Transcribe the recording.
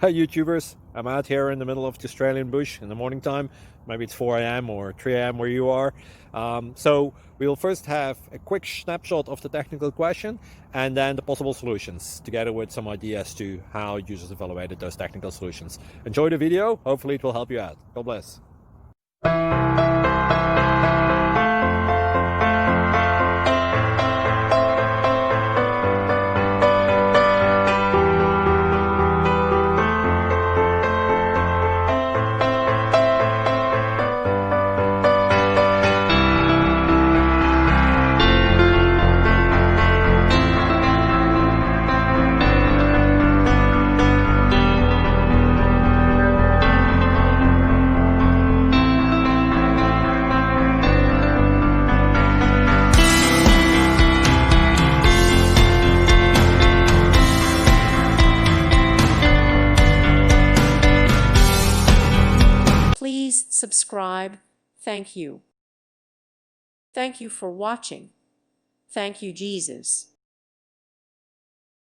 Hi YouTubers, I'm out here in the middle of the Australian bush in the morning time. Maybe it's 4 a.m. or 3 a.m. where you are. So we'll first have a quick snapshot of the technical question and then the possible solutions, together with some ideas to how users evaluated those technical solutions. Enjoy the video, hopefully it will help you out. God bless. Please subscribe. Thank you. Thank you for watching. Thank you, Jesus.